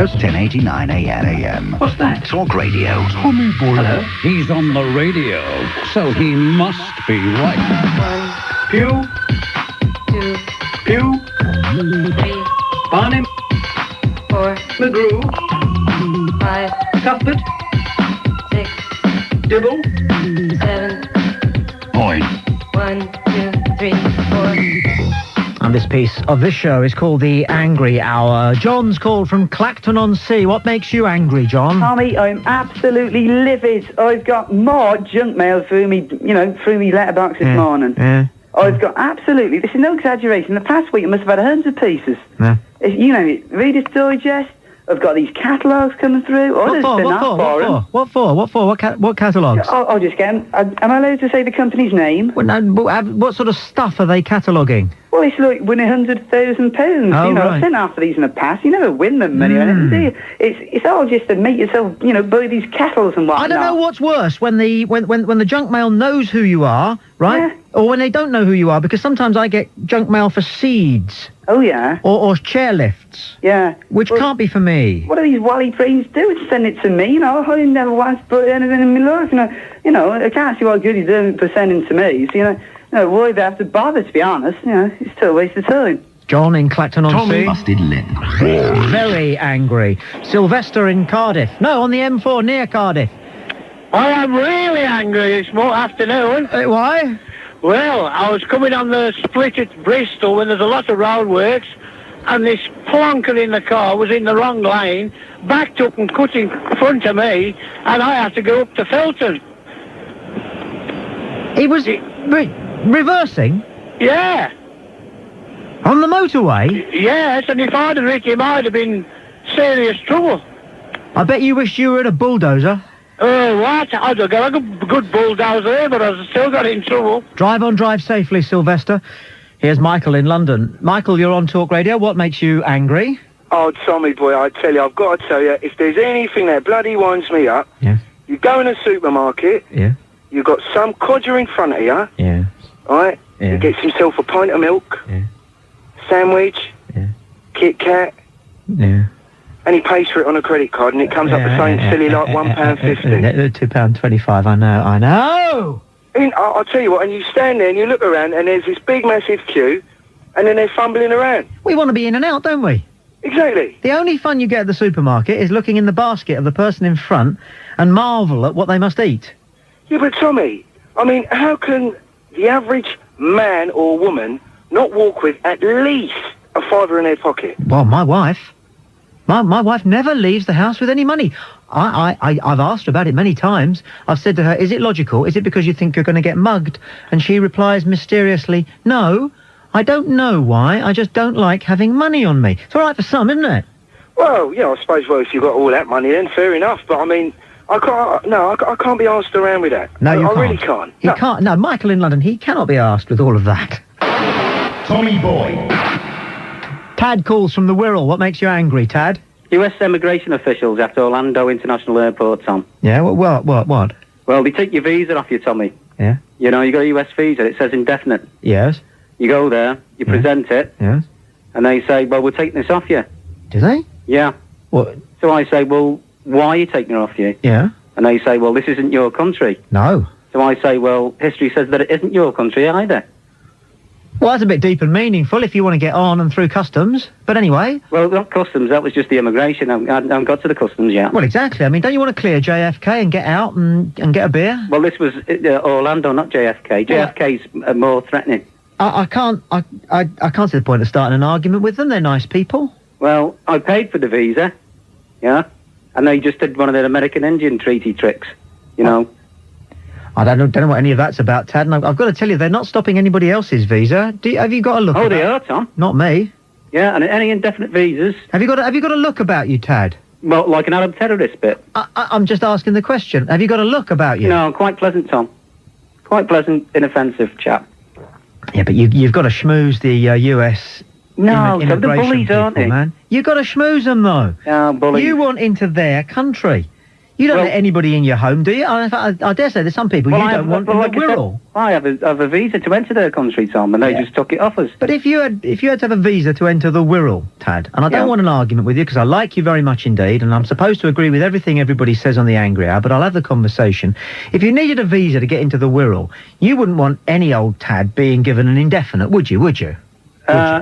It's 1089 AM. What's that? Talk Radio. Tommy Boyds. Hello? He's on the radio, so he must be right. 1, Pew, 2, Pew, 3, Barney, 4, McGrew, 5, Cuthbert, 6, Dibble, 7, Boyd. 1, 2, 3, 4. And this piece of this show is called The Angry Hour. John's called from Clacton-on-Sea. What makes you angry, John? Tommy, I'm absolutely livid. I've got more junk mail through me letterbox this morning. Yeah. I've got absolutely, this is no exaggeration, the past week I must have had 100 pieces. Yeah. Reader's Digest, I've got these catalogues coming through. What catalogues? I'll just get them. Am I allowed to say the company's name? Well, no, what sort of stuff are they cataloguing? Well, it's like winning £100,000. Oh, right. I've sent half of these in the past. You never win them money or anything, do you? It's all just to make yourself, buy these kettles and whatnot. I don't know what's worse, when the junk mail knows who you are, right? Yeah. Or when they don't know who you are, because sometimes I get junk mail for seeds. Oh, yeah? Or chair lifts. Yeah. Which can't be for me. What do these wally trains do? It's send it to me, I never once put anything in my life, I can't see what good he's doing for sending to me, so, why they have to bother, to be honest, it's still a waste of time. John in Clacton-on-Sea. Tommy busted lip. Very angry. Sylvester in Cardiff. No, on the M4 near Cardiff. I am really angry this afternoon. Why? Well, I was coming on the split at Bristol when there's a lot of roadworks, and this plonker in the car was in the wrong lane, backed up and cut in front of me, and I had to go up to Felton. He was reversing? Yeah. On the motorway? Yes, and if I'd have hit him, I'd have been serious trouble. I bet you wish you were in a bulldozer. Oh, what? I'd have got a good bulldozer there, but I still got in trouble. Drive on, drive safely, Sylvester. Here's Michael in London. Michael, you're on Talk Radio. What makes you angry? Oh, Tommy boy, I tell you, I've got to tell you, if there's anything that bloody winds me up, Yeah. you go in a supermarket, Yeah. you've got some codger in front of you, Yeah. right? Yeah. He gets himself a pint of milk, Yeah. sandwich, Yeah. Kit Kat, Yeah. and he pays for it on a credit card, and it comes up the same silly like £1.50. £2.25, I know. And I'll tell you what, and you stand there and you look around, and there's this big massive queue, and then they're fumbling around. We want to be in and out, don't we? Exactly. The only fun you get at the supermarket is looking in the basket of the person in front and marvel at what they must eat. Yeah, but Tommy, I mean, how can the average man or woman not walk with at least a fiver in their pocket? Well, my wife never leaves the house with any money. I've asked her about it many times. I've said to her, is it logical? Is it because you think you're going to get mugged? And she replies mysteriously, no, I don't know why. I just don't like having money on me. It's all right for some, isn't it? Well, yeah, I suppose, if you've got all that money, then fair enough. But, I mean, I can't be asked around with that. No, you can't. I really can't. He can't. No, Michael in London, he cannot be asked with all of that. Tommy Boyd. Tad calls from the Wirral. What makes you angry, Tad? US immigration officials after Orlando International Airport, Tom. Yeah, what? Well, they take your visa off you, Tommy. Yeah. You got a US visa, it says indefinite. Yes. You go there, you present it, Yes. and they say, well, we're taking this off you. Do they? Yeah. What? So I say, well, why are you taking it off you? Yeah. And they say, well, this isn't your country. No. So I say, well, history says that it isn't your country either. Well, that's a bit deep and meaningful if you want to get on and through customs. But anyway... Well, not customs, that was just the immigration. I haven't got to the customs yet. Well, exactly. I mean, don't you want to clear JFK and get out and get a beer? Well, this was Orlando, not JFK. JFK's more threatening. I can't see the point of starting an argument with them. They're nice people. Well, I paid for the visa, yeah, and they just did one of their American-Indian treaty tricks, you know. I don't know what any of that's about, Tad, and I've got to tell you, they're not stopping anybody else's visa. Have you got a look? Oh, they are, Tom. Not me. Yeah, and any indefinite visas. Have you got a look about you, Tad? Well, like an Arab terrorist bit. I'm just asking the question. Have you got a look about you? No, quite pleasant, Tom. Quite pleasant, inoffensive chap. Yeah, but you've got to schmooze the US. No, so the bullies, people, aren't they? Man. You've got to schmooze them, though. Yeah, bullies. You want into their country. You don't Well- let anybody in your home, do you? I dare say there's some people you don't want in the Wirral. I have a visa to enter their country, Tom, and they just took it off us. But if you had to have a visa to enter the Wirral, Tad, and I don't Yeah. want an argument with you because I like you very much indeed, and I'm supposed to agree with everything everybody says on the Angry Hour, but I'll have the conversation. If you needed a visa to get into the Wirral, you wouldn't want any old Tad being given an indefinite, would you? Would you?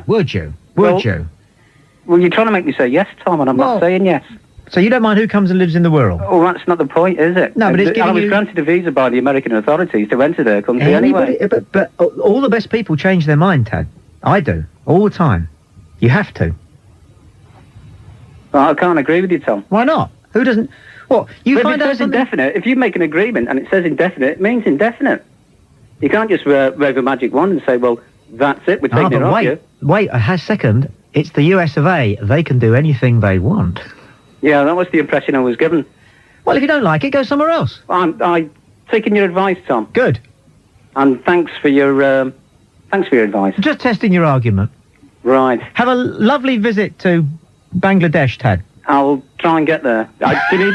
Would you? Well, you're trying to make me say yes, Tom, and I'm not saying yes. So you don't mind who comes and lives in the Wirral? Oh, that's not the point, is it? No, but it's I was giving granted a visa by the American authorities to enter their country anyway. But all the best people change their mind, Tad. I do. All the time. You have to. Well, I can't agree with you, Tom. Why not? Who doesn't... What? You But find if it out says something... indefinite, if you make an agreement and it says indefinite, it means indefinite. You can't just wave a magic wand and say, well, that's it, we're taking it off you. Wait a second. It's the US of A. They can do anything they want. Yeah, that was the impression I was given. Well, if you don't like it, go somewhere else. I'm taking your advice, Tom. Good. And thanks for your advice. Just testing your argument. Right. Have a lovely visit to Bangladesh, Tad. I'll try and get there. Do you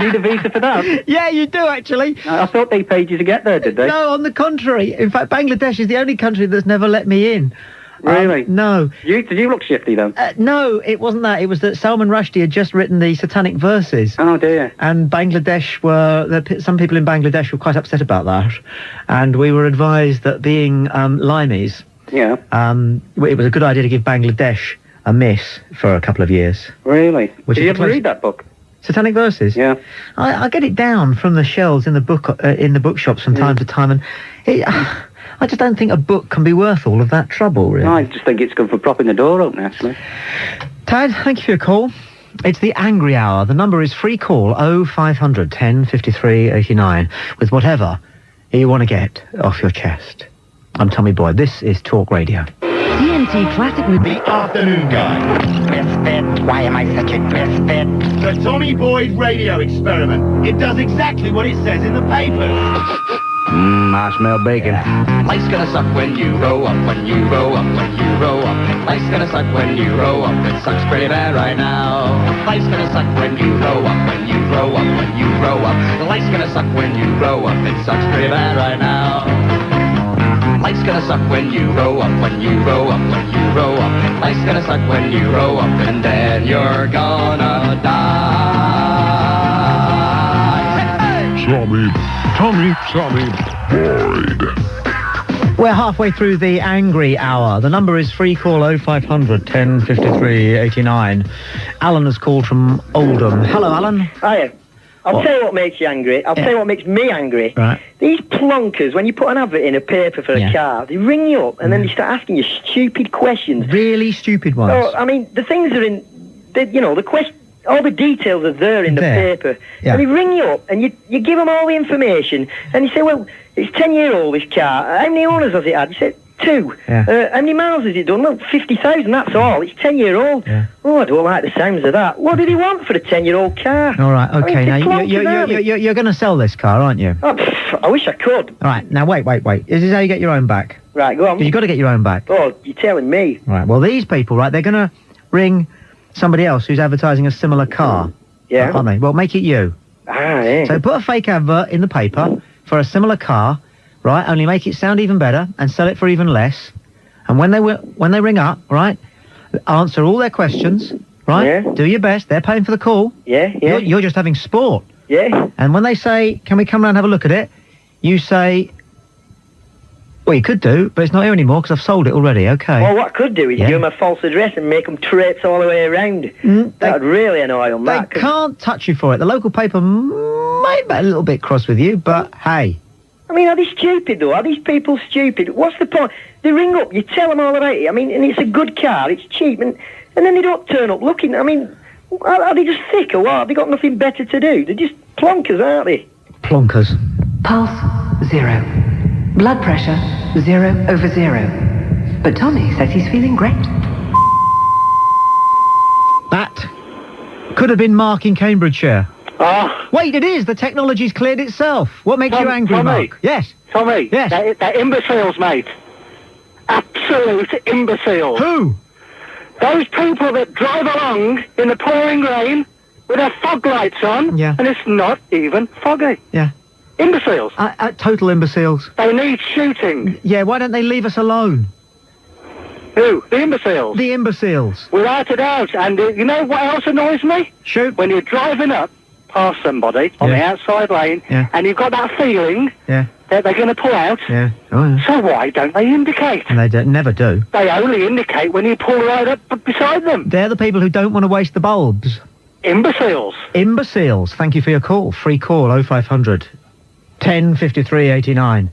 need a visa for that? Yeah, you do, actually. I thought they paid you to get there, did they? No, on the contrary. In fact, Bangladesh is the only country that's never let me in. Really? No. Did you look shifty, then? No, it wasn't that. It was that Salman Rushdie had just written the Satanic Verses. Oh, dear. And Bangladesh some people in Bangladesh were quite upset about that. And we were advised that being Limeys, Yeah. it was a good idea to give Bangladesh a miss for a couple of years. Really? Which Did is you ever close- read that book? Satanic Verses? Yeah. I get it down from the shelves in the bookshops from time to time, and I just don't think a book can be worth all of that trouble, really. I just think it's good for propping the door open, actually. Tad, thank you for your call. It's the Angry Hour. The number is free call 0500 10 53 89 with whatever you want to get off your chest. I'm Tommy Boyd. This is Talk Radio. TNT Classic Movie. The Afternoon Guy. Misfit, why am I such a misfit? The Tommy Boyd radio experiment. It does exactly what it says in the papers. I smell bacon. Life's gonna suck when you grow up, when you grow up, when you grow up. Life's gonna suck when you grow up, it sucks pretty bad right now. Life's gonna suck when you grow up, when you grow up, when you grow up. Life's gonna suck when you grow up, it sucks pretty bad right now. Life's gonna suck when you grow up, when you grow up, when you grow up. Life's gonna suck when you grow up, and then you're gonna die. Tommy Boyd. We're halfway through the Angry Hour. The number is free call 0500 10 53 89. Alan has called from Oldham. Hello, Alan. Hiya. I'll tell you what makes you angry. I'll tell you what makes me angry. Right. These plonkers, when you put an advert in a paper for a car, they ring you up and then they start asking you stupid questions. Really stupid ones. Oh, I mean, the things are in, the question, all the details are there in the paper. Yeah. And they ring you up and you give them all the information and you say, well, it's 10-year-old, this car. How many owners has it had? You say, 2. Yeah. How many miles has it done? Well, 50,000, that's all. It's 10-year-old. Yeah. Oh, I don't like the sounds of that. What did he want for a 10-year-old car? All right, okay. I mean, Now, it's a you're going to sell this car, aren't you? Oh, I wish I could. All right, now, wait. Is this how you get your own back? Right, go on. 'Cause you've got to get your own back. Oh, you're telling me. Right, well, these people, right, they're going to ring somebody else who's advertising a similar car. Yeah. Aren't they? Well, make it you. Ah, yeah. So put a fake advert in the paper for a similar car, right, only make it sound even better and sell it for even less. And when they ring up, right, answer all their questions, right? Yeah. Do your best. They're paying for the call. Yeah. You're just having sport. Yeah. And when they say, can we come round and have a look at it? You say, well, you could do, but it's not here anymore because I've sold it already, okay. Well, what I could do is give them a false address and make them traipse all the way around. That would really annoy them. They can't touch you for it. The local paper might be a little bit cross with you, but hey. I mean, are they stupid, though? Are these people stupid? What's the point? They ring up, you tell them all about it. I mean, and it's a good car, it's cheap, and then they don't turn up looking. I mean, are they just thick or what? Have they got nothing better to do? They're just plonkers, aren't they? Plonkers. Pulse, 0. Blood pressure, 0/0. But Tommy says he's feeling great. That could have been Mark in Cambridgeshire. Ah. Wait, it is. The technology's cleared itself. What makes you angry, Tommy. Mark? Yes. Tommy, yes. They're imbeciles, mate. Absolute imbeciles. Who? Those people that drive along in the pouring rain with their fog lights on, Yeah. and it's not even foggy. Yeah. Imbeciles. Total imbeciles. They need shooting. Yeah, why don't they leave us alone? Who? The imbeciles. The imbeciles. Without a doubt. And you know what else annoys me? Shoot. When you're driving up past somebody on the outside lane, and you've got that feeling Yeah. that they're going to pull out. Yeah. Oh, yeah. So why don't they indicate? And they never do. They only indicate when you pull right up beside them. They're the people who don't want to waste the bulbs. Imbeciles. Imbeciles. Thank you for your call. Free call 0500 1053 89.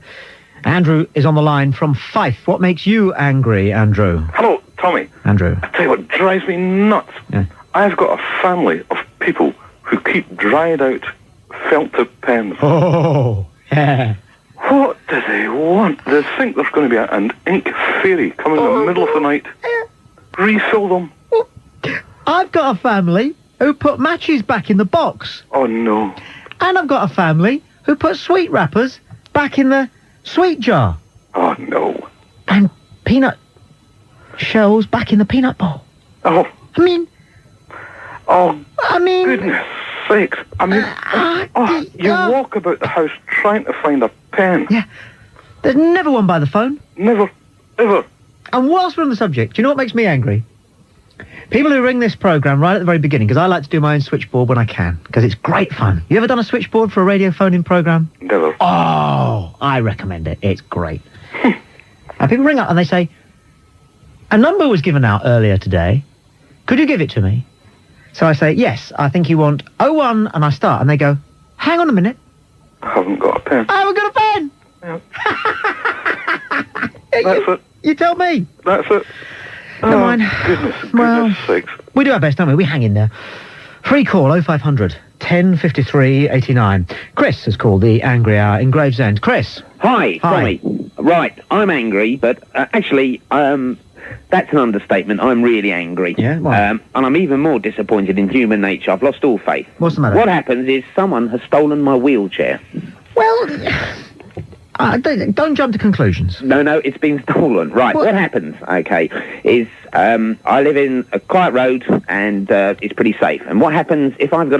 Andrew is on the line from Fife. What makes you angry, Andrew? Hello, Tommy. Andrew. I tell you what drives me nuts. Yeah. I've got a family of people who keep dried out felt tip pens. Oh, yeah. What do they want? They think there's going to be an ink fairy coming in the middle of the night. Refill them. I've got a family who put matches back in the box. Oh, no. And I've got a family who put sweet wrappers back in the sweet jar. Oh, no. And peanut shells back in the peanut bowl. Oh. I mean... Goodness sakes. I mean, you walk about the house trying to find a pen. Yeah. There's never one by the phone. Never. Ever. And whilst we're on the subject, do you know what makes me angry? People who ring this programme right at the very beginning, because I like to do my own switchboard when I can, because it's great fun. You ever done a switchboard for a radio phone-in programme? Never. Oh, I recommend it. It's great. And people ring up and they say, a number was given out earlier today. Could you give it to me? So I say, yes, I think you want 01, and I start, and they go, hang on a minute. I haven't got a pen. I haven't got a pen! That's it. You tell me. That's it. Never mind. Goodness sakes. We do our best, don't we? We hang in there. Free call 0500 1053 89. Chris has called the Angry Hour in Gravesend. Chris. Hi, Tommy. Right, I'm angry, but actually, that's an understatement. I'm really angry. Yeah, why? And I'm even more disappointed in human nature. I've lost all faith. What's the matter? What happens is someone has stolen my wheelchair. Well, don't jump to conclusions. No, it's been stolen. Right, what happens, okay, is I live in a quiet road and it's pretty safe. And what happens if I've got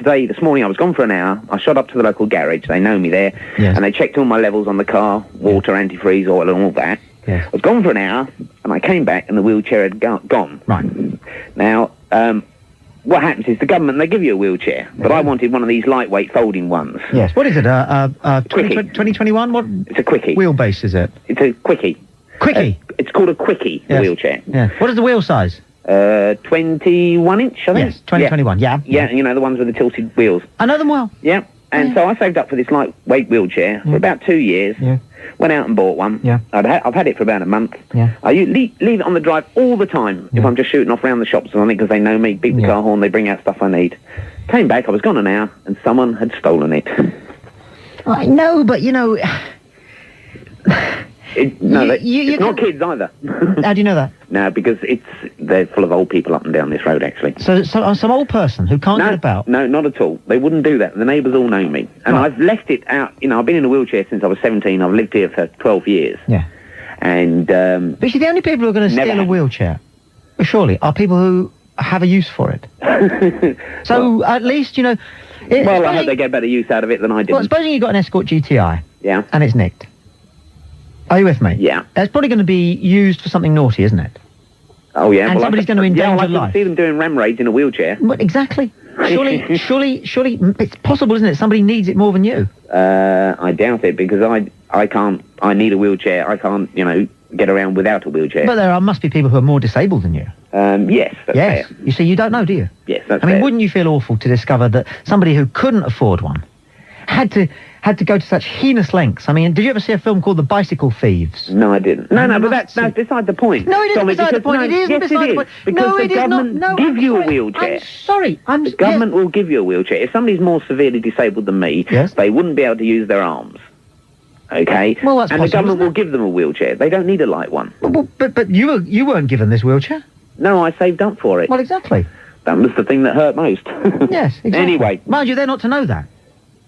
this morning I was gone for an hour, I shot up to the local garage, they know me there, and they checked all my levels on the car, water, antifreeze, oil and all that. Yeah. I was gone for an hour and I came back and the wheelchair had gone. Right. Now, what happens is the government, they give you a wheelchair, but I wanted one of these lightweight folding ones. Yes. What is it? 2021? What? It's a quickie. Wheelbase, is it? It's a quickie. Quickie? It's called a quickie, the wheelchair. Yeah. What is the wheel size? 21 inch, I think. Yes, 2021, yeah. Yeah, you know, the ones with the tilted wheels. I know them well. Yeah. And so I saved up for this lightweight wheelchair for about 2 years. Yeah. Went out and bought one. Yeah. I've had it for about a month. Yeah. I leave it on the drive all the time if I'm just shooting off around the shops or something because they know me, beat the car horn, they bring out stuff I need. Came back, I was gone an hour, and someone had stolen it. I know, but you know... It's not kids either. How do you know that? No, because they're full of old people up and down this road, actually. So some old person who can't get about? No, not at all. They wouldn't do that. The neighbours all know me. And I've left it out, you know, I've been in a wheelchair since I was 17. I've lived here for 12 years. Yeah. And... but you see, the only people who are going to steal a wheelchair, surely, are people who have a use for it. So, at least, you know... I hope they get better use out of it than I did. Well, supposing you've got an Escort GTI. Yeah. And it's nicked. Are you with me? Yeah. It's probably going to be used for something naughty, isn't it? Oh, yeah. And somebody's going to endanger life. I see them doing ram raids in a wheelchair. But exactly. Surely, it's possible, isn't it? Somebody needs it more than you. I doubt it, because I can't, I need a wheelchair. I can't, you know, get around without a wheelchair. But there must be people who are more disabled than you. Yes, that's fair. You see, you don't know, do you? Yes, that's I mean, fair. wouldn't you feel awful to discover that somebody who couldn't afford one had to go to such heinous lengths? I mean, did you ever see a film called The Bicycle Thieves? No, I didn't. No, but that's beside the point. No, it isn't Tommy, beside the point. It isn't beside the point. Because No, the it is not. government No, give I'm you a sorry. wheelchair. I'm sorry. The government will give you a wheelchair. If somebody's more severely disabled than me, they wouldn't be able to use their arms. Okay? Well, that's and possible, the government isn't will give them a wheelchair. They don't need a light one. But you weren't given this wheelchair. No, I saved up for it. Well, exactly. That was the thing that hurt most. Yes, exactly. Anyway. Mind you, they're not to know that.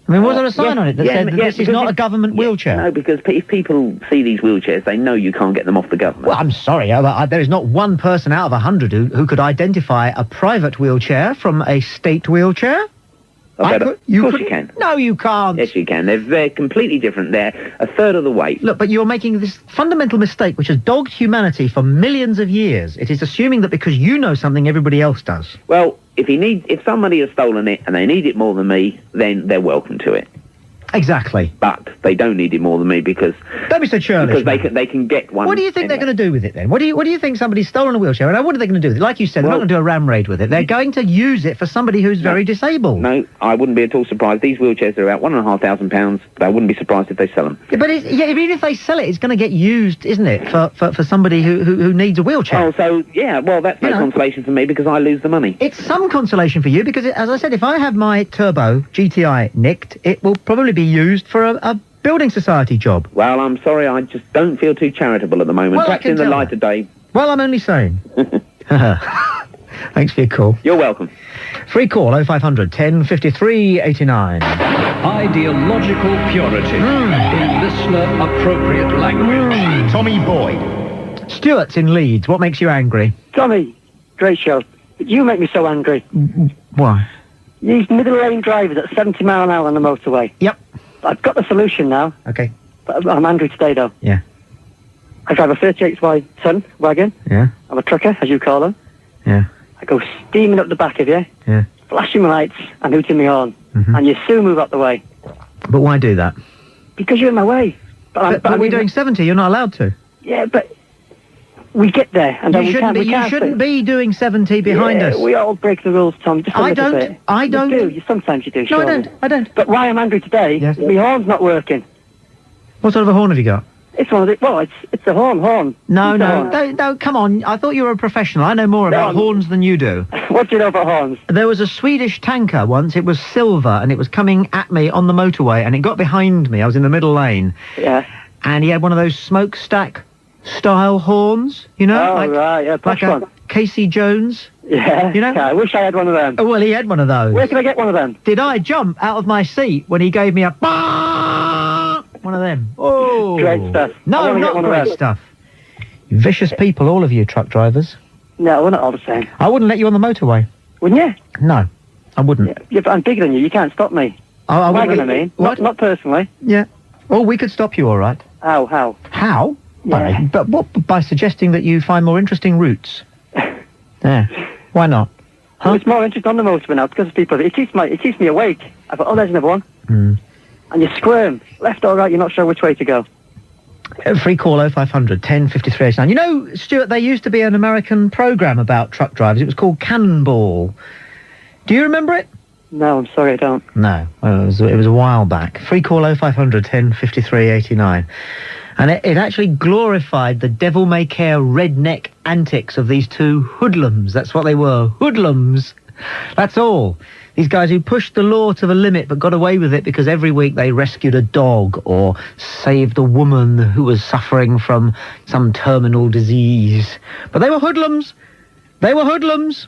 I mean, was there a sign on it that said that this is because not a government wheelchair? No, because if people see these wheelchairs, they know you can't get them off the government. Well, I'm sorry, there is not one person out of 100 who could identify a private wheelchair from a state wheelchair. Of course you can. No, you can't. Yes, you can. They're completely different. They're a third of the weight. Look, but you're making this fundamental mistake which has dogged humanity for millions of years. It is assuming that because you know something, everybody else does. Well, if somebody has stolen it and they need it more than me, then they're welcome to it. Exactly. But they don't need it more than me because... Don't be so churlish. Because they can get one. What do you think they're going to do with it then? What do you think somebody's stolen a wheelchair? And what are they going to do with it? Like you said, they're not going to do a ram raid with it. They're going to use it for somebody who's very disabled. No, I wouldn't be at all surprised. These wheelchairs are about £1,500, but I wouldn't be surprised if they sell them. Yeah, but even if they sell it, it's going to get used, isn't it, for somebody who needs a wheelchair? Oh, so, yeah, well, that's no consolation for me because I lose the money. It's some consolation for you because, as I said, if I have my Turbo GTI nicked, it will probably be used for a building society job. Well, I'm sorry, I just don't feel too charitable at the moment. Well, Perhaps in the light of day. Well, I'm only saying. Thanks for your call. You're welcome. Free call 0500 10 53 89. Ideological purity in listener-appropriate language. Tommy Boyd. Stuart's in Leeds. What makes you angry? Tommy, great show. But you make me so angry. Why? These middle lane drivers at 70 mile an hour on the motorway. Yep. I've got the solution now. Okay. But I'm angry today, though. Yeah. I drive a 38Y ton wagon. Yeah. I'm a trucker, as you call them. Yeah. I go steaming up the back of you. Yeah. Flashing my lights and hooting my horn. Mm-hmm. And you soon move out the way. But why do that? Because you're in my way. But we're doing 70. You're not allowed to. Yeah, but we get there, and then you shouldn't be doing 70 behind us. We all break the rules, Tom. Just a little bit. I don't. You do. Sometimes you do. No, surely. I don't. But why I'm angry today? Yes. My horn's not working. What sort of a horn have you got? It's one of the. Well, it's a horn. No. Come on. I thought you were a professional. I know more about horns than you do. What do you know about horns? There was a Swedish tanker once. It was silver, and it was coming at me on the motorway, and it got behind me. I was in the middle lane. Yeah. And he had one of those smokestack style horns, you know? Oh, right, yeah, like a Casey Jones. Yeah, you know? Yeah, I wish I had one of them. Oh, well, he had one of those. Where can I get one of them? Did I jump out of my seat when he gave me a one of them? Oh. Great stuff. No, not great stuff. Vicious people, all of you truck drivers. No, we're not all the same. I wouldn't let you on the motorway. Wouldn't you? No, I wouldn't. Yeah, but I'm bigger than you. You can't stop me. I Wagon, I mean. What? Not personally. Yeah. Well, we could stop you, all right. How? How? Yeah. But what? By suggesting that you find more interesting routes. Yeah. Why not? Huh? Well, it's more interesting on the motorway now because of people. It keeps me awake. I thought, oh, there's another one. Mm. And you squirm. Left or right, you're not sure which way to go. Free call 0500 10 53 89. You know, Stuart, there used to be an American programme about truck drivers. It was called Cannonball. Do you remember it? No, I'm sorry, I don't. No. Well, it was a while back. Free call 0500 10 53 89. And it actually glorified the devil-may-care redneck antics of these two hoodlums. That's what they were. Hoodlums. That's all. These guys who pushed the law to the limit but got away with it because every week they rescued a dog or saved a woman who was suffering from some terminal disease. But they were hoodlums. They were hoodlums.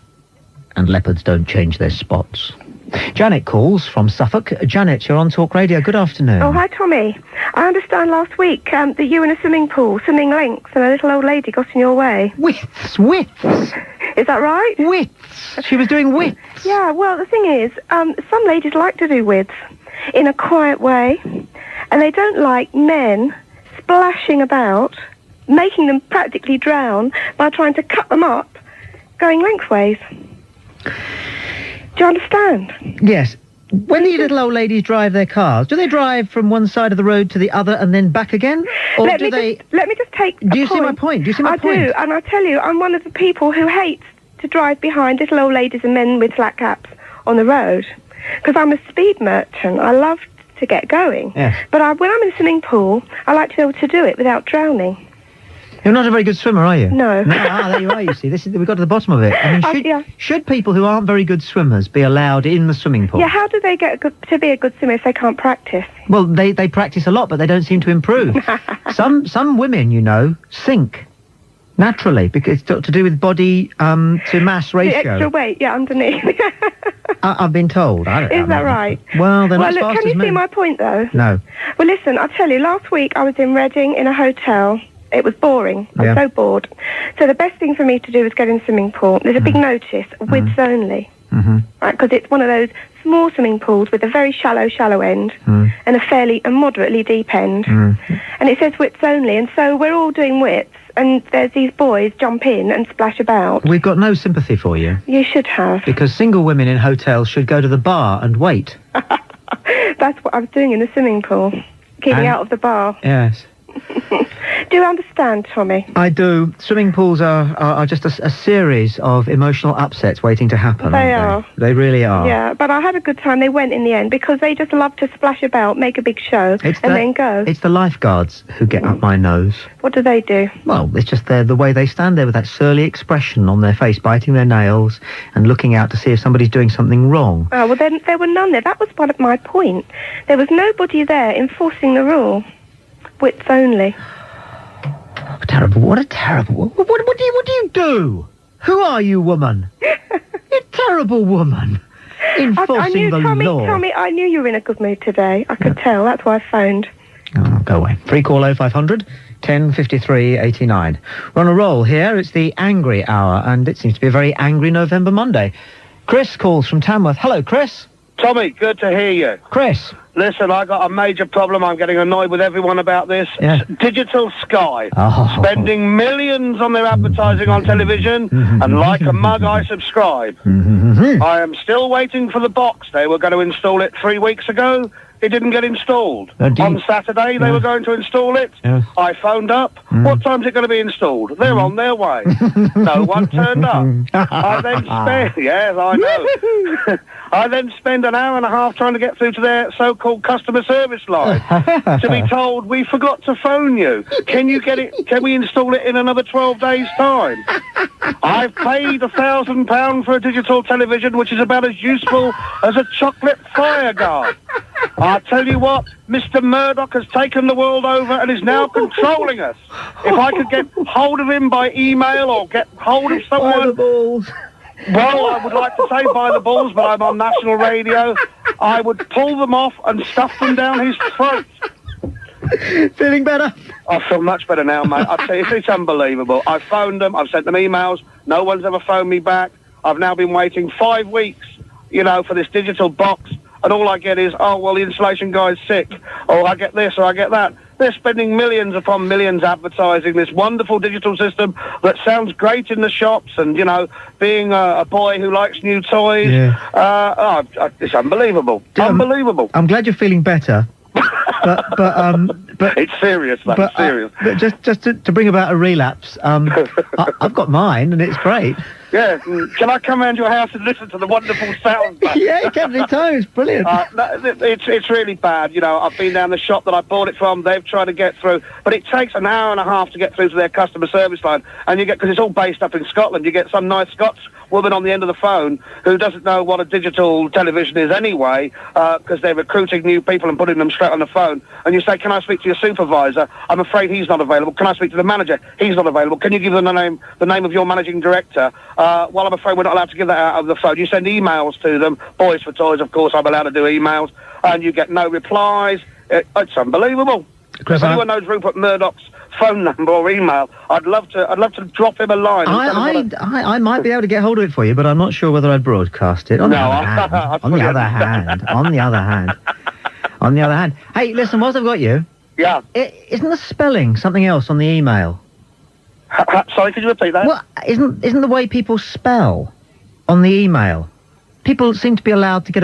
And leopards don't change their spots. Janet calls from Suffolk. Janet, you're on Talk Radio. Good afternoon. Oh, hi, Tommy. I understand last week that you were in a swimming pool, swimming lengths, and a little old lady got in your way. Widths. Is that right? Widths. She was doing widths. Yeah, well, the thing is, some ladies like to do widths in a quiet way, and they don't like men splashing about, making them practically drown by trying to cut them up, going lengthways. Do you understand? Yes. When these little old ladies drive their cars, do they drive from one side of the road to the other and then back again? Or let me just take Do you see my point? Do you see my point? I do, and I tell you, I'm one of the people who hates to drive behind little old ladies and men with flat caps on the road. Because I'm a speed merchant. I love to get going. Yes. But when I'm in a swimming pool, I like to be able to do it without drowning. You're not a very good swimmer, are you? No. There you are, you see. We've got to the bottom of it. I mean, should people who aren't very good swimmers be allowed in the swimming pool? Yeah, how do they get to be a good swimmer if they can't practice? Well, they practice a lot, but they don't seem to improve. Some women, you know, sink naturally because it's got to do with body to mass ratio. The extra weight, yeah, underneath. I've been told. Is that right? Well, they're not as look, fast can as you see men. my point, though? No. Well, listen, I'll tell you, last week I was in Reading in a hotel. It was boring. I was so bored. So the best thing for me to do was get in the swimming pool. There's a big notice, widths only. Mm-hmm. Right, because it's one of those small swimming pools with a very shallow end and a moderately deep end. And it says widths only, and so we're all doing widths, and there's these boys jump in and splash about. We've got no sympathy for you. You should have. Because single women in hotels should go to the bar and wait. That's what I was doing in the swimming pool, keeping out of the bar. Yes. Do you understand, Tommy? I do. Swimming pools are just a series of emotional upsets waiting to happen. They aren't are. They really are. Yeah, but I had a good time. They went in the end because they just love to splash about, make a big show, then go. It's the lifeguards who get up my nose. What do they do? Well, it's just the way they stand there with that surly expression on their face, biting their nails and looking out to see if somebody's doing something wrong. Oh, well, then there were none there. That was one of my point. There was nobody there enforcing the rule. Widths only. Terrible. What a terrible... What do you do? Who are you, woman? You're a terrible woman. Enforcing I knew, the law. Tommy, I knew you were in a good mood today. I could tell. That's why I phoned. Oh, go away. 3-call-0500 1053 89. We're on a roll here. It's the angry hour, and it seems to be a very angry November Monday. Chris calls from Tamworth. Hello, Chris. Tommy, good to hear you. Chris. Listen, I got a major problem. I'm getting annoyed with everyone about this. Yeah. Digital Sky. Oh. Spending millions on their advertising on television, and like a mug, I subscribe. I am still waiting for the box. They were going to install it 3 weeks ago. It didn't get installed. On Saturday, they were going to install it. I phoned up. What time's it going to be installed? They're on their way. No one turned up. I then spent... Yes, I know. I then spend an hour and a half trying to get through to their so-called customer service line to be told, we forgot to phone you. Can you get it? Can we install it in another 12 days' time? I've paid £1,000 for a digital television, which is about as useful as a chocolate fire guard. I tell you what, Mr. Murdoch has taken the world over and is now controlling us. If I could get hold of him by email or get hold of someone... Well, I would like to say by the balls, but I'm on national radio. I would pull them off and stuff them down his throat. Feeling better? I feel much better now, mate. I tell you, it's unbelievable. I've phoned them, I've sent them emails, no one's ever phoned me back. I've now been waiting 5 weeks, for this digital box, and all I get is, oh, well, the installation guy's sick, or I get this, or I get that. They're spending millions upon millions advertising this wonderful digital system that sounds great in the shops and, being a boy who likes new toys. Yeah. It's unbelievable. Unbelievable. I'm glad you're feeling better. but it's serious, mate. It's serious. But just to bring about a relapse, I've got mine and it's great. Yeah, can I come round your house and listen to the wonderful sounds? Yeah, you can anytime. It's brilliant. It's really bad. I've been down the shop that I bought it from. They've tried to get through, but it takes an hour and a half to get through to their customer service line. And because it's all based up in Scotland, you get some nice Scots woman on the end of the phone who doesn't know what a digital television is anyway, because they're recruiting new people and putting them straight on the phone. And you say, can I speak to your supervisor? I'm afraid he's not available. Can I speak to the manager? He's not available. Can you give them the name of your managing director? Well, I'm afraid we're not allowed to give that out over the phone. You send emails to them. Boys for Toys, of course, I'm allowed to do emails. And you get no replies. It's unbelievable. If anyone knows Rupert Murdoch's phone number or email, I'd love to drop him a line. I might be able to get hold of it for you, but I'm not sure whether I'd broadcast it. On the other hand, hey, listen, whilst I've got you, isn't the spelling something else on the email? Sorry, could you repeat that? Well, isn't the way people spell on the email? People seem to be allowed to get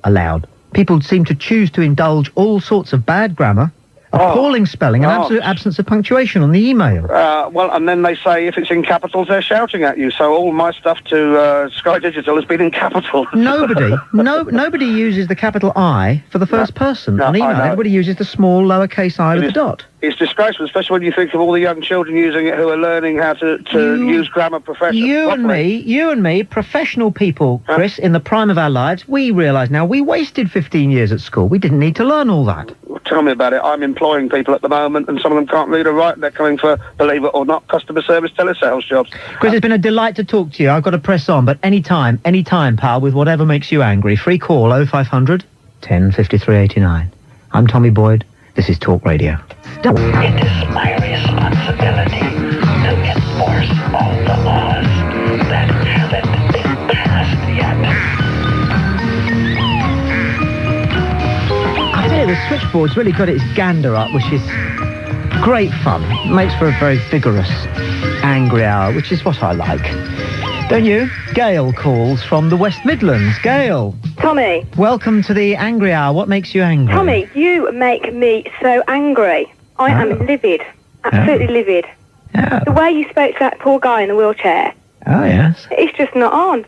allowed. People seem to choose to indulge all sorts of bad grammar, appalling spelling, and absolute absence of punctuation on the email. Well, and then they say if it's in capitals, they're shouting at you. So all my stuff to Sky Digital has been in capitals. Nobody uses the capital I for the first person on email. Everybody uses the small lowercase I with the dot. It's disgraceful, especially when you think of all the young children using it who are learning how to use grammar professionally. You and me, professional people, Chris, in the prime of our lives, we realise now we wasted 15 years at school. We didn't need to learn all that. tell me about it. I'm employing people at the moment, and some of them can't read or write, and they're coming for, believe it or not, customer service telesales jobs. Chris, it's been a delight to talk to you. I've got to press on, but any time, pal, with whatever makes you angry. Free call 0500 1053 89. I'm Tommy Boyd. This is Talk Radio. It is my responsibility to enforce all the laws that haven't been passed yet. I tell you, the switchboard's really got its gander up, which is great fun. Makes for a very vigorous angry hour, which is what I like. Don't you? Gail calls from the West Midlands. Gail. Tommy. Welcome to the angry hour. What makes you angry? Tommy, you make me so angry. I am livid. Absolutely livid. The way you spoke to that poor guy in the wheelchair. Oh, yes. It's just not on.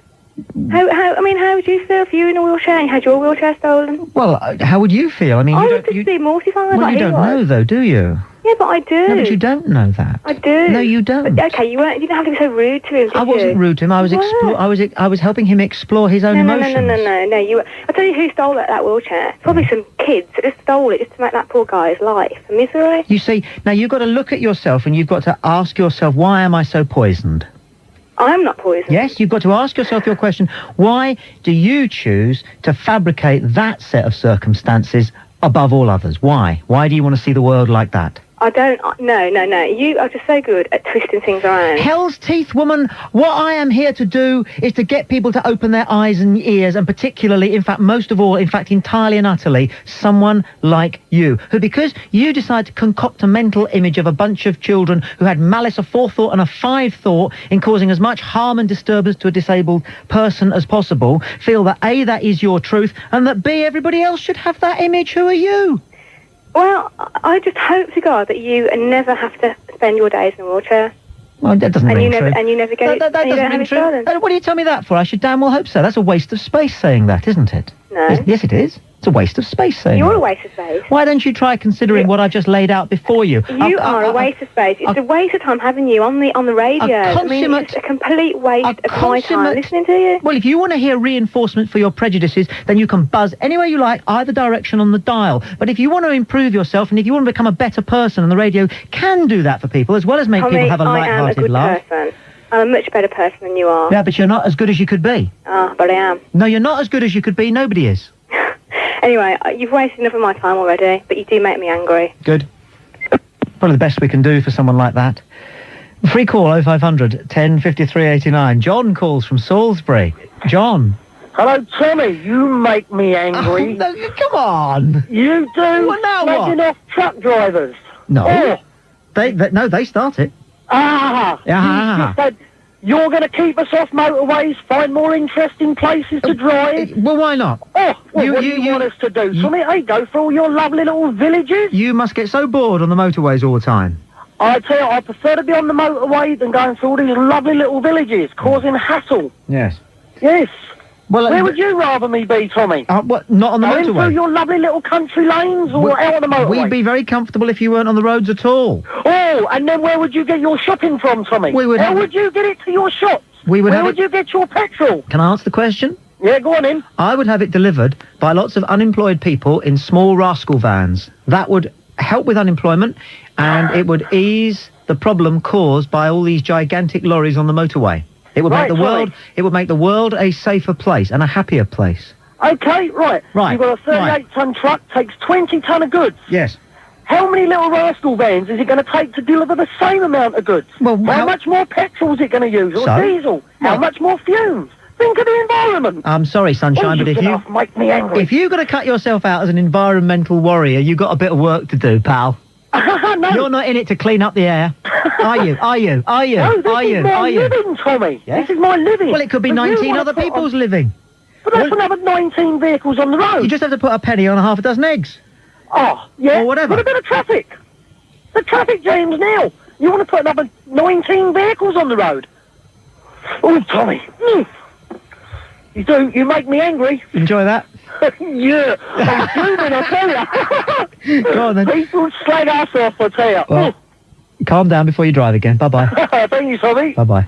How would you feel if you were in a wheelchair and you had your wheelchair stolen? Well, how would you feel? I mean, I would just be mortified. well, like you he don't was. know, though, do you? Yeah, but I do. No, but you don't know that. I do. No, you don't. But, okay, you didn't have to be so rude to him, did I wasn't you? rude to him. I was I was helping him explore his own emotions. No. I'll tell you who stole that wheelchair. Probably some kids that just stole it just to make that poor guy's life a misery. You see, now you've got to look at yourself and you've got to ask yourself, why am I so poisoned? I'm not poisoned. Yes, you've got to ask yourself your question, why do you choose to fabricate that set of circumstances above all others? Why? Why do you want to see the world like that? I don't. No. You are just so good at twisting things around. Hell's teeth, woman. What I am here to do is to get people to open their eyes and ears, and particularly, in fact, most of all, in fact, entirely and utterly, someone like you, who, because you decide to concoct a mental image of a bunch of children who had malice aforethought and a five thought in causing as much harm and disturbance to a disabled person as possible, feel that A, that is your truth, and that B, everybody else should have that image. Who are you? Well, I just hope to God that you never have to spend your days in a wheelchair. Well, that doesn't ring true. And you never get it. That and you doesn't don't have ring it true. stolen. What do you tell me that for? I should damn well hope so. That's a waste of space saying that, isn't it? No. Yes, it is. It's a waste of space saying You're that. a waste of space. Why don't you try considering what I've just laid out before you? You are a waste of space. It's a waste of time having you on the radio. It's a complete waste of my time listening to you. Well, if you want to hear reinforcement for your prejudices, then you can buzz anywhere you like, either direction on the dial. But if you want to improve yourself and if you want to become a better person, and the radio can do that for people, as well as make people have a light-hearted laugh. I'm a much better person than you are. Yeah, but you're not as good as you could be. Ah, but I am. No, you're not as good as you could be. Nobody is. Anyway, you've wasted enough of my time already, but you do make me angry. Good. Probably the best we can do for someone like that. Free call 0500 1053 89. John calls from Salisbury. John. Hello, Tommy. You make me angry. No, come on. You do. Well, now slagging off truck drivers. No. Oh. They start it. Ah. Yeah. You just said you're going to keep us off motorways, find more interesting places to drive. Well, why not? Oh, well, what do you want us to do, Tommy? Hey, go for all your lovely little villages. You must get so bored on the motorways all the time. I tell you, I prefer to be on the motorway than going through all these lovely little villages, causing hassle. Yes. Yes. Well, where would you rather me be, Tommy? What, not on the Going motorway? through your lovely little country lanes or out on the motorway? We'd be very comfortable if you weren't on the roads at all. Oh, and then where would you get your shopping from, Tommy? How would you get it to your shops? Where would you get your petrol? Can I answer the question? Yeah, go on in. I would have it delivered by lots of unemployed people in small rascal vans. That would help with unemployment, and it would ease the problem caused by all these gigantic lorries on the motorway. It would make the world. It would make the world a safer place and a happier place. Okay, right. Right, You've got a 38-ton truck, takes 20 ton of goods. Yes. How many little rascal vans is it going to take to deliver the same amount of goods? Well, how much more petrol is it going to use, or So? diesel? How much more fumes? Think of the environment. I'm sorry, sunshine, but make me angry. if you've got to cut yourself out as an environmental warrior, you've got a bit of work to do, pal. No. You're not in it to clean up the air, are you? Are you? Are you? No, this are is you? my Are you? living, Tommy. Yeah? This is my living. Well, it could be But you 19 wanna other put people's on- living. But that's another 19 vehicles on the road. You just have to put a penny on a half a dozen eggs. Oh, yeah. Or whatever. What about the traffic? The traffic jams now. You want to put another 19 vehicles on the road? Oh, Tommy. You do. You make me angry. Enjoy that. Yeah. I'm fuming, I tell you. Go on, then. People slag us off, I tell you. Well, calm down before you drive again. Bye-bye. Thank you, Tommy. Bye-bye.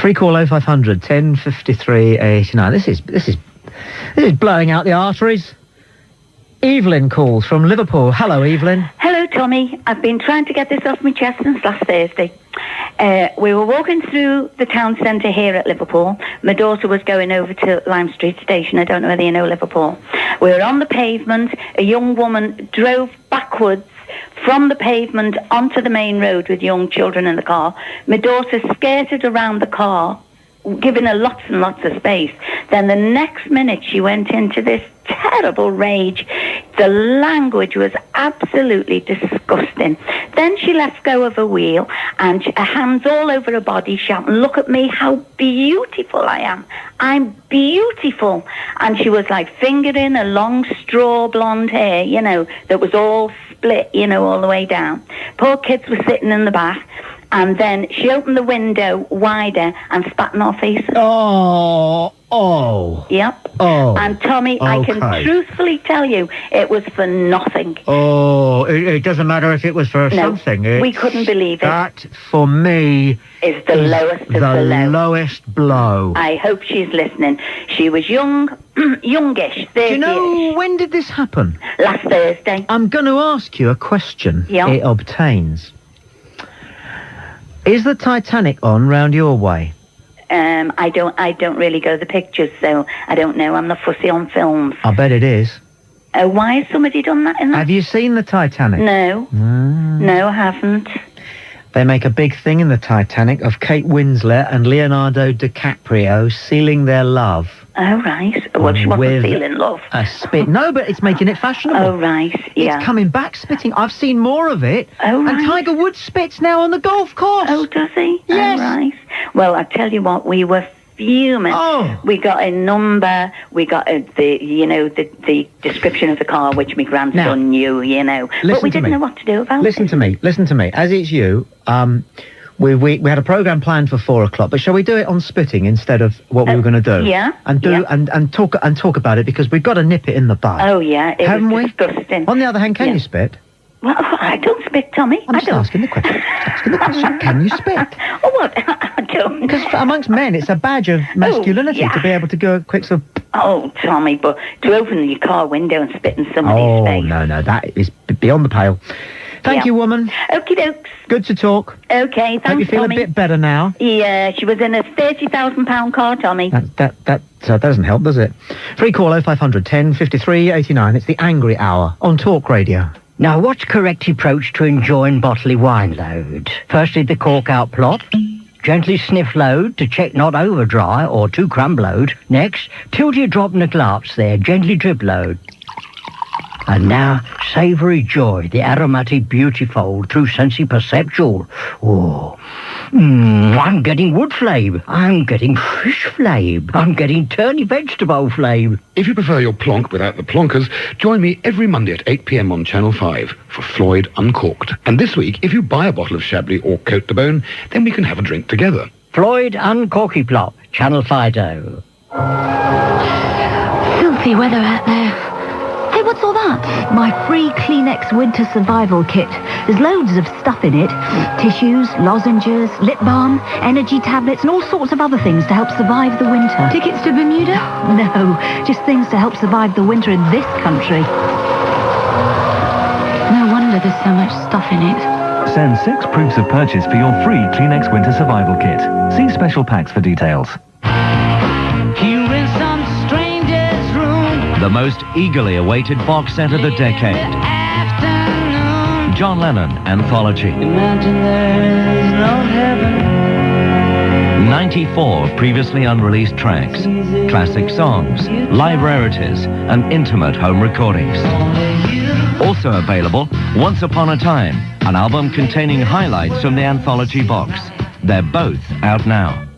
Free call 0500 1053 89. This is blowing out the arteries. Evelyn calls from Liverpool. Hello, Evelyn. Hello, Tommy. I've been trying to get this off my chest since last Thursday. We were walking through the town centre here at Liverpool. My daughter was going over to Lime Street Station. I don't know whether you know Liverpool. We were on the pavement. A young woman drove backwards from the pavement onto the main road with young children in the car. My daughter skirted around the car, giving her lots and lots of space. Then the next minute she went into this terrible rage. The language was absolutely disgusting. Then she let go of her wheel and her hands all over her body shouting, "Look at me, how beautiful I am. I'm beautiful." And she was like fingering a long straw blonde hair, you know, that was all split, you know, all the way down. Poor kids were sitting in the back. And then she opened the window wider and spat in our faces. Oh. Yep. Oh. And Tommy, I can Okay. truthfully tell you, it was for nothing. Oh, it doesn't matter if it was for No, something. we couldn't believe it. That, for me, Is the lowest of the low. lowest blow. I hope she's listening. She was young, youngish, 30-ish. Do you know, when did this happen? Last Thursday. I'm going to ask you a question. Yeah. It obtains. Is the Titanic on round your way? I don't really go the pictures, so I don't know. I'm not fussy on films. I bet it is. Why has somebody done that in that? Have you seen the Titanic? No. No, I haven't. They make a big thing in the Titanic of Kate Winslet and Leonardo DiCaprio sealing their love. Oh, right. Well, she wasn't With feeling love. A spit. No, but it's making it fashionable. Oh, right. Yeah. It's coming back spitting. I've seen more of it. Oh, right. And Tiger Woods spits now on the golf course. Oh, does he? Yes. Oh, right. Well, I tell you what, we were fuming. Oh. We got a number. We got the description of the car, which my grandson knew, you know. But we didn't know what to do about it. Listen to me. As it's you, we had a programme planned for 4 o'clock, but shall we do it on spitting instead of what we were going to do? Yeah. And talk about it, because we've got to nip it in the bud. Oh, yeah. It Haven't was we? disgusting. On the other hand, can you spit? Well, I don't spit, Tommy. I'm just asking the question. Can you spit? Oh, what? I don't. Because amongst men, it's a badge of masculinity to be able to go quick sort of... Oh, Tommy, but to open your car window and spit in somebody's face. Oh, no, that is beyond the pale. Thank you, woman. Okie dokes. Good to talk. Okay, thanks, Hope you feel Tommy. a bit better now. Yeah, she was in a £30,000 car, Tommy. That doesn't help, does it? Free call 0500 10 53 89. It's the Angry Hour on Talk Radio. Now, what's correct approach to enjoying bottled wine load? Firstly, the cork out plop. Gently sniff load to check not over dry or too crumb load. Next, tilt your drop in the glass there, gently drip load. And now, savoury joy, the aromatic beauty fold through sensi perceptual. Oh, I'm getting wood flame. I'm getting fish flame. I'm getting turny vegetable flame. If you prefer your plonk without the plonkers, join me every Monday at 8 p.m. on Channel 5 for Floyd Uncorked. And this week, if you buy a bottle of Chablis or Côte de Beaune, then we can have a drink together. Floyd Uncorky Plop, Channel Fido. Filthy weather out there. Hey, what's all that? My free Kleenex winter survival kit. There's loads of stuff in it. Tissues, lozenges, lip balm, energy tablets, and all sorts of other things to help survive the winter. Tickets to Bermuda? No, just things to help survive the winter in this country. No wonder there's so much stuff in it. Send 6 proofs of purchase for your free Kleenex Winter Survival Kit. See special packs for details. The most eagerly awaited box set of the decade. John Lennon Anthology. 94 previously unreleased tracks, classic songs, live rarities, and intimate home recordings. Also available, Once Upon a Time, an album containing highlights from the anthology box. They're both out now.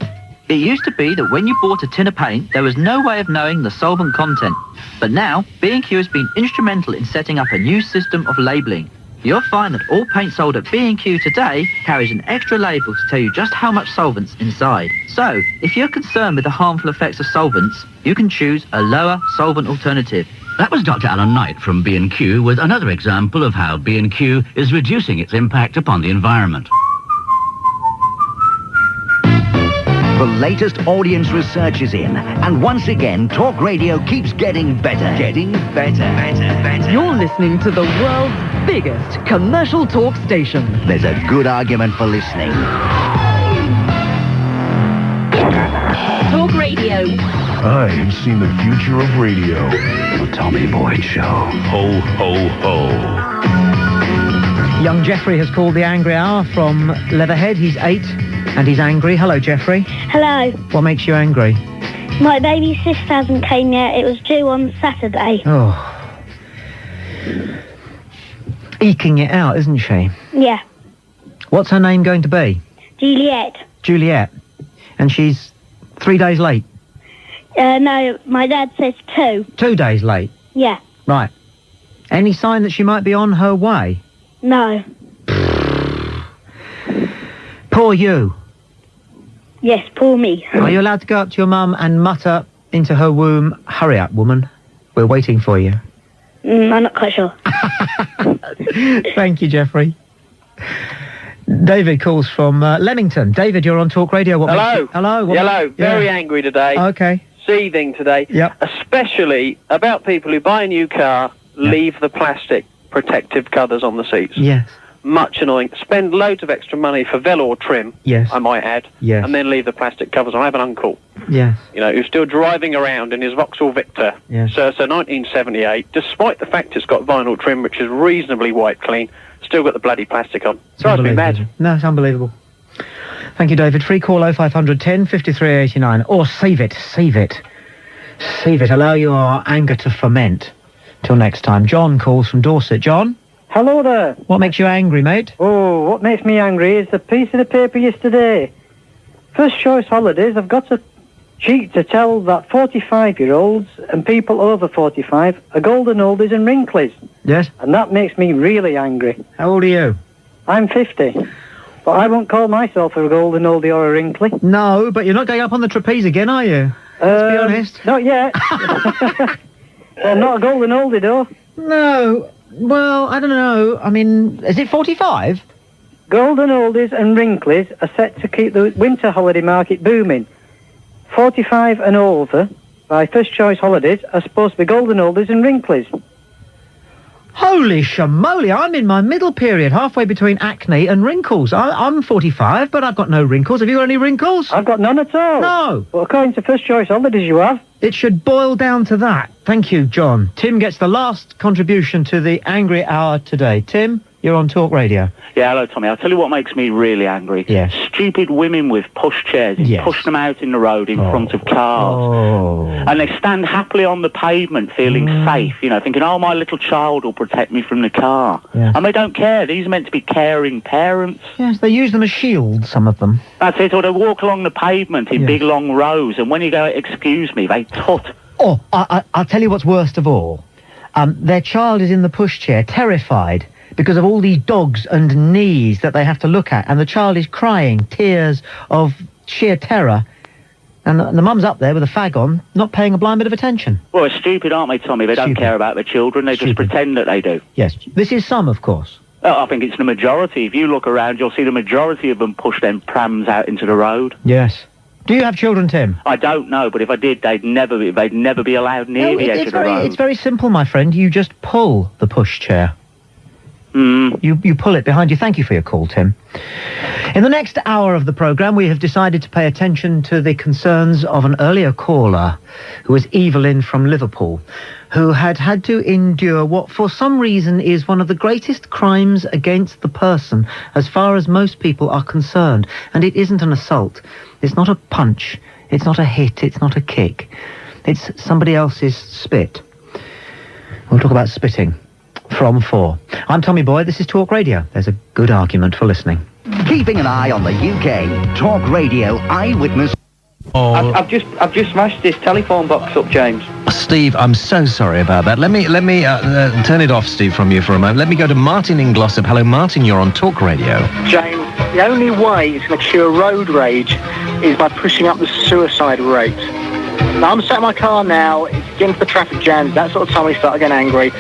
It used to be that when you bought a tin of paint, there was no way of knowing the solvent content. But now, B&Q has been instrumental in setting up a new system of labelling. You'll find that all paint sold at B&Q today carries an extra label to tell you just how much solvent's inside. So, if you're concerned with the harmful effects of solvents, you can choose a lower solvent alternative. That was Dr. Alan Knight from B&Q with another example of how B&Q is reducing its impact upon the environment. The latest audience research is in, and once again, talk radio keeps getting better. You're listening to the world's biggest commercial talk station. There's a good argument for listening. Talk radio. I have seen the future of radio. The Tommy Boyds Show. Ho, ho, ho. Young Jeffrey has called the Angry Hour from Leatherhead. He's 8 and he's angry. Hello, Jeffrey. Hello. What makes you angry? My baby sister hasn't came yet. It was due on Saturday. Oh. Eking it out, isn't she? Yeah. What's her name going to be? Juliet. Juliet. And she's 3 days late? No, my dad says 2. 2 days late? Yeah. Right. Any sign that she might be on her way? No. Poor you. Yes, poor me. Are you allowed to go up to your mum and mutter into her womb, "Hurry up, woman. We're waiting for you"? I'm not quite sure. Thank you, Jeffrey. David calls from Leamington. David, you're on Talk Radio. What Hello. makes you... Hello. What Hello. makes- yeah. Very angry today. Okay. Seething today. Yep. Especially about people who buy a new car, leave the plastic protective covers on the seats. Yes. Much annoying. Spend loads of extra money for velour trim, Yes. I might add, Yes. and then leave the plastic covers on. I have an uncle, Yes. who's still driving around in his Vauxhall Victor, Yes. circa 1978, despite the fact it's got vinyl trim, which is reasonably wipe clean, still got the bloody plastic on. Drives me mad. No, it's unbelievable. Thank you, David. Free call 0500 10 53 89. Or save it. Allow your anger to ferment. Till next time. John calls from Dorset. John? Hello there. What makes you angry, mate? Oh, what makes me angry is the piece of the paper yesterday. First Choice Holidays have got a cheek to tell that 45-year-olds and people over 45 are golden oldies and wrinklies. Yes. And that makes me really angry. How old are you? I'm 50. But I won't call myself a golden oldie or a wrinkly. No, but you're not going up on the trapeze again, are you? Let's be honest. Not yet. Well, I'm not a golden oldie, though. No. Well, I don't know. I mean, is it 45? Golden oldies and wrinklies are set to keep the winter holiday market booming. 45 and over, by First Choice Holidays, are supposed to be golden oldies and wrinklies. Holy shamoly, I'm in my middle period, halfway between acne and wrinkles. I'm 45, but I've got no wrinkles. Have you got any wrinkles? I've got none at all. No. But according to First Choice Holidays, you have. It should boil down to that. Thank you, John. Tim gets the last contribution to the Angry Hour today. Tim, you're on Talk Radio. Yeah, hello, Tommy. I'll tell you what makes me really angry. Yes. Stupid women with push chairs. Yes. Push them out in the road in front of cars. Oh. And they stand happily on the pavement feeling safe, thinking, oh, my little child will protect me from the car. Yeah. And they don't care. These are meant to be caring parents. Yes, they use them as shields, some of them. That's it. Or they walk along the pavement in big, long rows, and when you go, excuse me, they tut. Oh, I'll tell you what's worst of all. Their child is in the pushchair, terrified, because of all these dogs and knees that they have to look at, and the child is crying tears of sheer terror, and the mum's up there with a fag on, not paying a blind bit of attention. Well, they're stupid, aren't they, Tommy? They don't care about their children. They just pretend that they do. Yes. This is some, of course. Oh, I think it's the majority. If you look around, you'll see the majority of them push them prams out into the road. Yes. Do you have children, Tim? I don't know, but if I did, they'd never be allowed near the edge of the road. It's very simple, my friend. You just pull the pushchair. You pull it behind you. Thank you for your call, Tim. In the next hour of the programme, we have decided to pay attention to the concerns of an earlier caller, who was Evelyn from Liverpool, who had to endure what for some reason is one of the greatest crimes against the person as far as most people are concerned. And it isn't an assault. It's not a punch. It's not a hit. It's not a kick. It's somebody else's spit. We'll talk about spitting. From 4. I'm Tommy Boyd. This is Talk Radio. There's a good argument for listening. Keeping an eye on the UK. Talk Radio Eyewitness. I've just smashed this telephone box up, James. Steve, I'm so sorry about that. Let me turn it off, Steve, from you for a moment. Let me go to Martin in Glossop. Hello, Martin. You're on Talk Radio. James, the only way it's going to cure road rage is by pushing up the suicide rate. Now, I'm sat in my car now. It's getting to the traffic jams. That sort of time we start getting angry.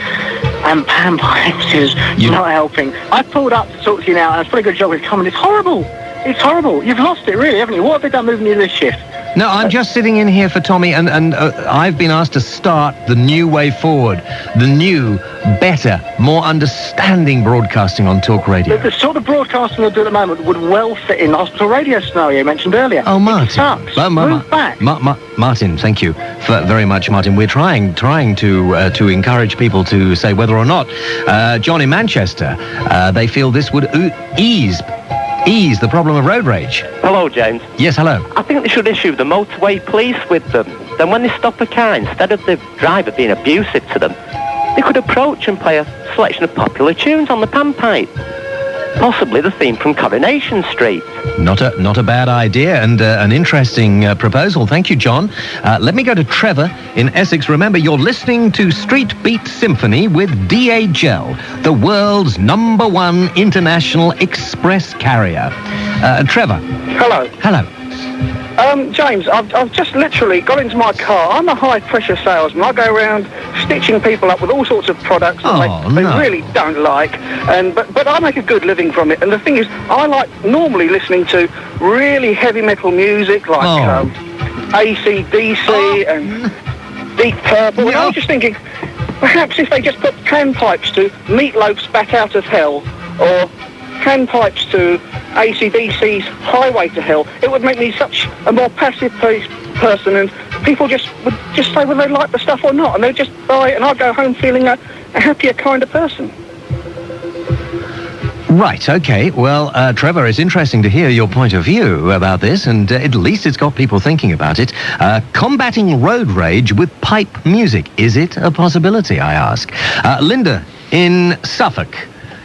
And panpipes is not helping. I pulled up to talk to you now, and it's a pretty good job with coming. It's horrible. It's horrible. You've lost it, really, haven't you? What have they done moving you this shift? No, I'm just sitting in here for Tommy, and I've been asked to start the new way forward, the new, better, more understanding broadcasting on Talk Radio. The sort of broadcasting they do at the moment would well fit in the hospital radio scenario you mentioned earlier. Oh, Martin. It sucks. Move back. Martin, thank you very much, Martin. We're trying to encourage people to say whether or not, John in Manchester, they feel this would ease the problem of road rage. Hello, James. Yes, hello. I think they should issue the motorway police with them. Then when they stop a car, instead of the driver being abusive to them, they could approach and play a selection of popular tunes on the panpipe. Possibly the theme from Coronation Street. Not a bad idea, and an interesting proposal. Thank you, John. Let me go to Trevor in Essex. Remember, you're listening to Street Beat Symphony with DHL, the world's #1 international express carrier. Trevor. Hello. Hello. James, I've just literally got into my car. I'm a high-pressure salesman. I go around stitching people up with all sorts of products that they really don't like, but I make a good living from it. And the thing is, I like normally listening to really heavy metal music like AC/DC and Deep Purple. And I was just thinking, perhaps if they just put panpipes to Meatloaf's Bat Out of Hell, or panpipes to AC/DC's Highway to Hell, it would make me such a more passive person, and people would just say whether they like the stuff or not, and they'd just buy it, and I'd go home feeling a happier kind of person. Right, okay. Well, Trevor, it's interesting to hear your point of view about this, and at least it's got people thinking about it. Combating road rage with pipe music, is it a possibility, I ask? Linda in Suffolk.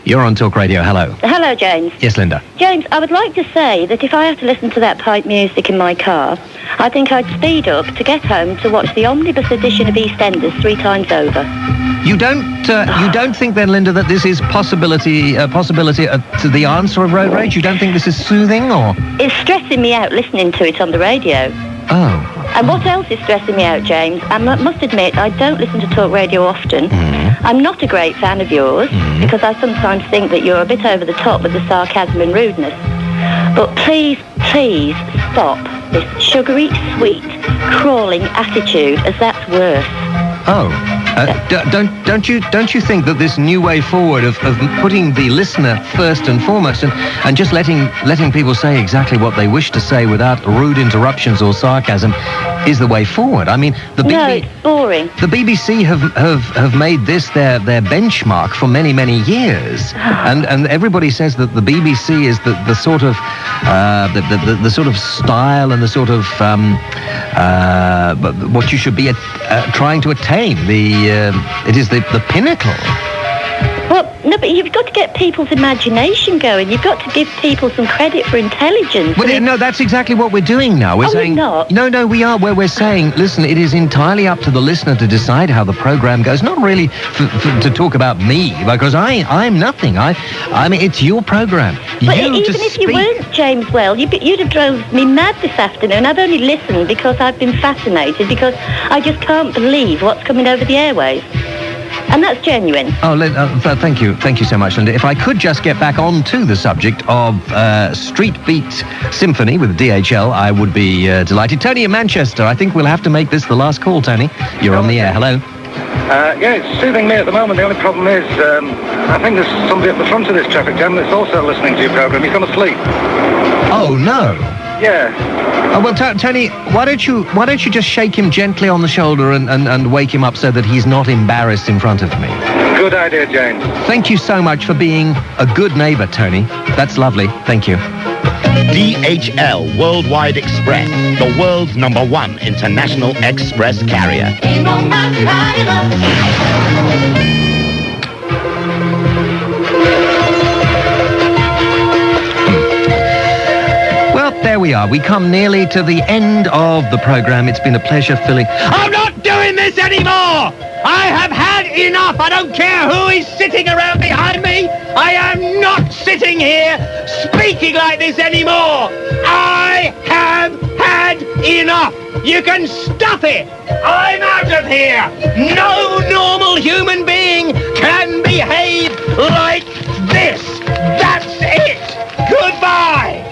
You're on Talk Radio. Hello. Hello, James. Yes, Linda. James, I would like to say that if I have to listen to that pipe music in my car, I think I'd speed up to get home to watch the omnibus edition of EastEnders 3 times over. You don't think then, Linda, that this is possibility to the answer of road rage? You don't think this is soothing, or? It's stressing me out listening to it on the radio. Oh. And what else is stressing me out, James? I must admit, I don't listen to Talk Radio often. I'm not a great fan of yours, because I sometimes think that you're a bit over the top with the sarcasm and rudeness. But please stop this sugary, sweet, crawling attitude, as that's worse. Oh. Don't you think that this new way forward of putting the listener first and foremost and just letting people say exactly what they wish to say without rude interruptions or sarcasm is the way forward? I mean, it's boring. The BBC have made this their benchmark for many years, and everybody says that the BBC is the sort of the sort of style and the sort of what you should be trying to attain. It is the pinnacle. Well, no, but you've got to get people's imagination going. You've got to give people some credit for intelligence. Well, no, that's exactly what we're doing now. We're saying... We're not. No, we are. Where we're saying, listen, it is entirely up to the listener to decide how the programme goes. Not really to talk about me, because I'm nothing. I mean, it's your programme. But even if you weren't James Well, you'd have drove me mad this afternoon. I've only listened because I've been fascinated, because I just can't believe what's coming over the airwaves. And that's genuine. Oh, thank you. Thank you so much, Linda. If I could just get back on to the subject of Street Beat Symphony with DHL, I would be delighted. Tony in Manchester, I think we'll have to make this the last call, Tony. You're on the air. Hello. Yeah, it's soothing me at the moment. The only problem is, I think there's somebody at the front of this traffic jam that's also listening to your programme. He's gone to sleep. Oh, no. Yeah. Oh, well, Tony, why don't you just shake him gently on the shoulder and wake him up so that he's not embarrassed in front of me? Good idea, James. Thank you so much for being a good neighbour, Tony. That's lovely. Thank you. DHL Worldwide Express, the world's #1 international express carrier. There we are. We come nearly to the end of the programme. It's been a pleasure filling... I'm not doing this anymore! I have had enough! I don't care who is sitting around behind me! I am not sitting here speaking like this anymore! I have had enough! You can stuff it! I'm out of here! No normal human being can behave like this! That's it! Goodbye!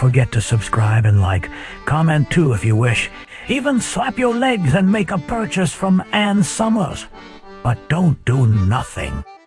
forget to subscribe and like. Comment too if you wish. Even slap your legs and make a purchase from Ann Summers. But don't do nothing.